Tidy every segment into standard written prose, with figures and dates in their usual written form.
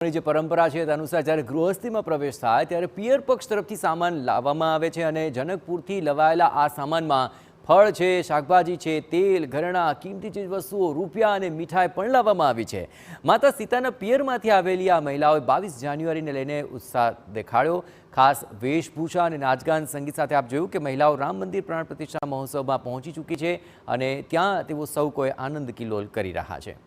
જે પરંપરા છે તે અનુસાર જ્યારે ગૃહસ્થીમાં પ્રવેશ થાય ત્યારે પિયર પક્ષ તરફથી સામાન લાવવામાં આવે છે અને જનકપુરથી લવાયેલા આ સામાનમાં ફળ છે, શાકભાજી છે, તેલ, ઘરેણાં, કિંમતી ચીજ વસ્તુઓ, રૂપિયા અને મીઠાઈ પણ લાવવામાં આવી છે। માતા સીતાના પિયરમાંથી આવેલી આ મહિલાઓએ 22 જાન્યુઆરીને લઈને ઉત્સાહ દેખાડ્યો। ખાસ વેશભૂષા અને નાચગાન સંગીત સાથે આપ જોયું કે મહિલાઓ રામ મંદિર પ્રાણ પ્રતિષ્ઠા મહોત્સવમાં પહોંચી ચૂકી છે અને ત્યાં તેઓ સૌ કોઈ આનંદ કિલ્લોલ કરી રહ્યા છે।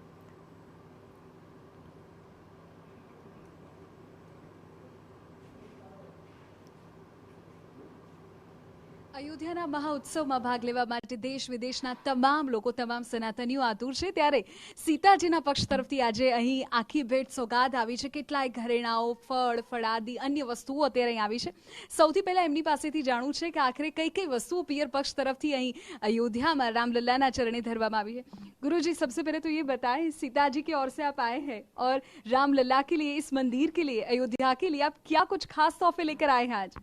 અયોધ્યાના મહાઉત્સવમાં ભાગ લેવા માટે દેશ વિદેશના તમામ લોકો, તમામ સનાતનીઓ આતુર છે। ત્યારે સીતાજીના પક્ષ તરફથી આજે અહીં આખી ભેટ સોગાદ આવી છે। કેટલાય ઘરેણાઓ, ફળ, ફળાદી, અન્ય વસ્તુઓ અત્યારે અહીં આવી છે। સૌથી પહેલા એમની પાસેથી જાણવું છે કે આખરે કઈ કઈ વસ્તુઓ પિયર પક્ષ तरफથી અહીં अयोध्या में रामलल्ला ना चरणे धरવામાં આવી है। गुरुजी, सबसे पहले तो ये बताएं, सीताजी की ओर से आप आए हैं और रामलल्ला के लिए, इस मंदिर के लिए, अयोध्या के लिए आप क्या कुछ खास तोहफे लेकर आए हैं आज?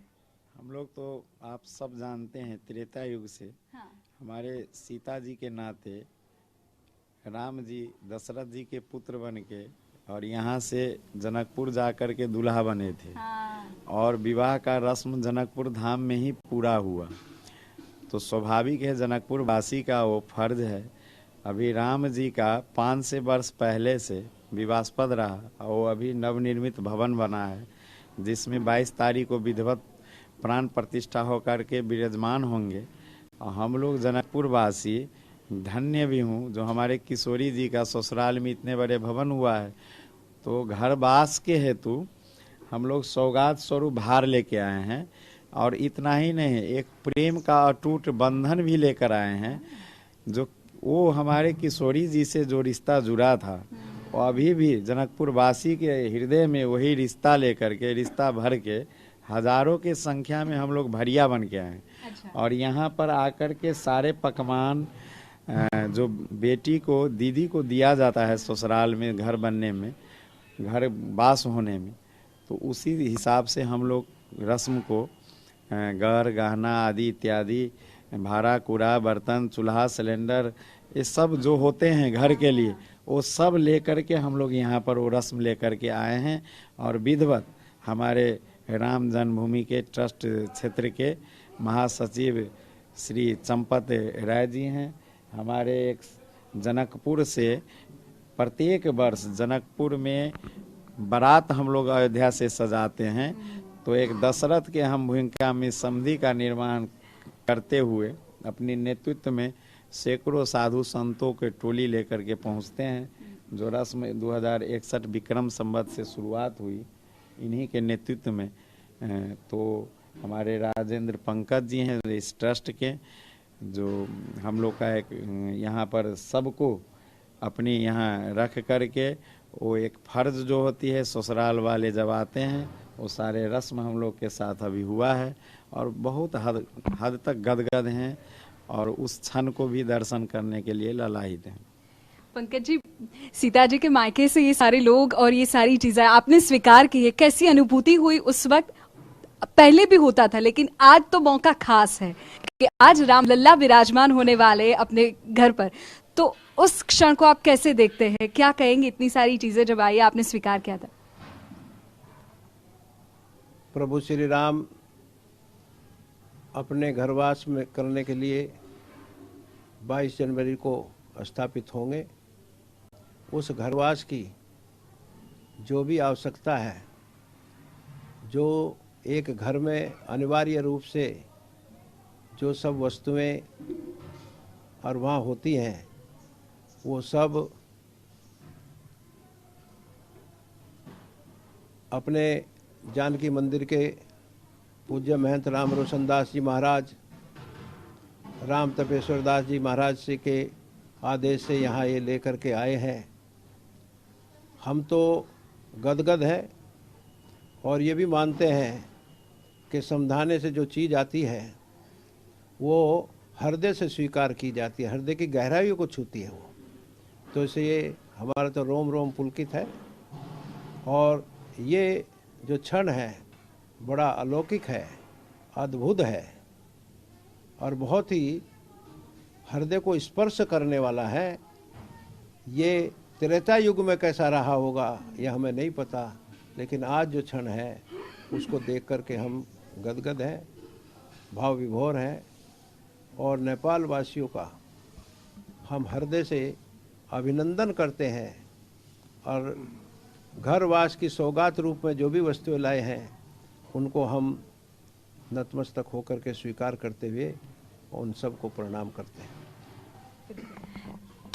हम लोग तो आप सब जानते हैं त्रेता युग से हमारे सीता जी के नाते राम जी दशरथ जी के पुत्र बन के और यहाँ से जनकपुर जाकर के दूल्हा बने थे और विवाह का रस्म जनकपुर धाम में ही पूरा हुआ। तो स्वाभाविक है जनकपुर वासी का वो फर्ज है। अभी राम जी का 500 वर्ष पहले से विवादास्पद रहा और वो अभी नवनिर्मित भवन बना है जिसमें 22 तारीख को विधिवत प्राण प्रतिष्ठा होकर के विराजमान होंगे। और हम लोग जनकपुर वासी धन्य भी हूँ जो हमारे किशोरी जी का ससुराल में इतने बड़े भवन हुआ है। तो घर वास के हेतु हम लोग सौगात स्वरूप भार लेके आए हैं और इतना ही नहीं, एक प्रेम का अटूट बंधन भी लेकर आए हैं। जो वो हमारे किशोरी जी से जो रिश्ता जुड़ा था वो अभी भी जनकपुर वासी के हृदय में वही रिश्ता लेकर के, रिश्ता भर के हजारों के संख्या में हम लोग भरिया बन के आए। अच्छा। और यहाँ पर आकर के सारे पकवान जो बेटी को, दीदी को दिया जाता है ससुराल में, घर बनने में, घर वास होने में, तो उसी हिसाब से हम लोग रस्म को घर, गहना आदि इत्यादि, भाड़ा, कूड़ा, बर्तन, चूल्हा, सिलेंडर, ये सब जो होते हैं घर के लिए, वो सब लेकर के हम लोग यहाँ पर वो रस्म लेकर के आए हैं। और विधिवत हमारे राम जन्मभूमि के ट्रस्ट क्षेत्र के महासचिव श्री चंपत राय जी हैं। हमारे एक जनकपुर से प्रत्येक वर्ष जनकपुर में बारात हम लोग अयोध्या से सजाते हैं। तो एक दशरथ के हम भूमिका में समधि का निर्माण करते हुए अपनी नेतृत्व में सैकड़ों साधु संतों के टोली लेकर के पहुंचते हैं। जो रस्म 2061 विक्रम संवत से शुरुआत हुई इन्हीं के नेतृत्व में। तो हमारे राजेंद्र पंकज जी हैं इस ट्रस्ट के, जो हम लोग का एक यहाँ पर सबको अपनी यहाँ रख करके वो एक फर्ज जो होती है, ससुराल वाले जब आते हैं वो सारे रस्म हम लोग के साथ अभी हुआ है और बहुत हद तक गदगद हैं और उस क्षण को भी दर्शन करने के लिए ललायित हैं। पंकज जी, सीता जी के मायके से ये सारे लोग और ये सारी चीजें आपने स्वीकार की है, कैसी अनुभूति हुई? उस वक्त पहले भी होता था लेकिन आज तो मौका खास है कि आज रामलल्ला विराजमान होने वाले अपने घर पर, तो उस क्षण को आप कैसे देखते हैं? क्या कहेंगे? इतनी सारी चीजें जब आई आपने स्वीकार किया था। प्रभु श्री राम अपने घरवास में करने के लिए 22 जनवरी को स्थापित होंगे। उस घरवास की जो भी आवश्यकता है, जो एक घर में अनिवार्य रूप से जो सब वस्तुएं और वहाँ होती हैं, वो सब अपने जानकी मंदिर के पूज्य महंत राम रोशन दास जी महाराज, राम तपेश्वर दास जी महाराज से के आदेश से यहाँ ये लेकर के आए हैं। हम तो गदगद हैं और ये भी मानते हैं कि समझाने से जो चीज़ आती है वो हृदय से स्वीकार की जाती है, हृदय की गहराइयों को छूती है वो। तो इसलिए हमारा तो रोम रोम पुलकित है और ये जो क्षण है बड़ा अलौकिक है, अद्भुत है और बहुत ही हृदय को स्पर्श करने वाला है। ये त्रेता युग में कैसा रहा होगा यह हमें नहीं पता, लेकिन आज जो क्षण है उसको देख कर के हम गदगद हैं, भाव विभोर हैं। और नेपाल वासियों का हम हृदय से अभिनंदन करते हैं और घरवास की सौगात रूप में जो भी वस्तुएं लाए हैं उनको हम नतमस्तक होकर के स्वीकार करते हुए उन सबको प्रणाम करते हैं।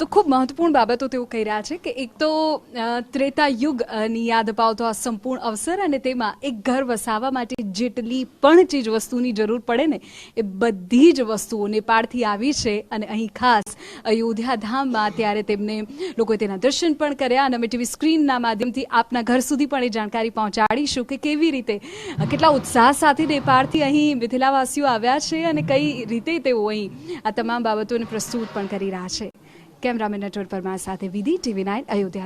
તો ખૂબ મહત્વપૂર્ણ બાબતો તેઓ કહી રહ્યા છે કે એક તો ત્રેતા યુગની યાદ અપાવતો આ સંપૂર્ણ અવસર અને તેમાં એક ઘર વસાવવા માટે જેટલી પણ ચીજ વસ્તુની જરૂર પડે ને એ બધી જ વસ્તુઓ નેપાળથી આવી છે અને અહીં ખાસ અયોધ્યા ધામમાં ત્યારે તેમને લોકોએ તેના દર્શન પણ કર્યા અને અમે ટીવી સ્ક્રીનના માધ્યમથી આપના ઘર સુધી પણ એ જાણકારી પહોંચાડીશું કે કેવી રીતે કેટલા ઉત્સાહ સાથે નેપાળથી અહીં મિથિલાવાસીઓ આવ્યા છે અને કઈ રીતે તેઓ અહીં આ તમામ બાબતોને પ્રસ્તુત પણ કરી રહ્યા છે। કેમેરામેન નટવર પરમાર સાથે વિધિ, TV9 અયોધ્યા।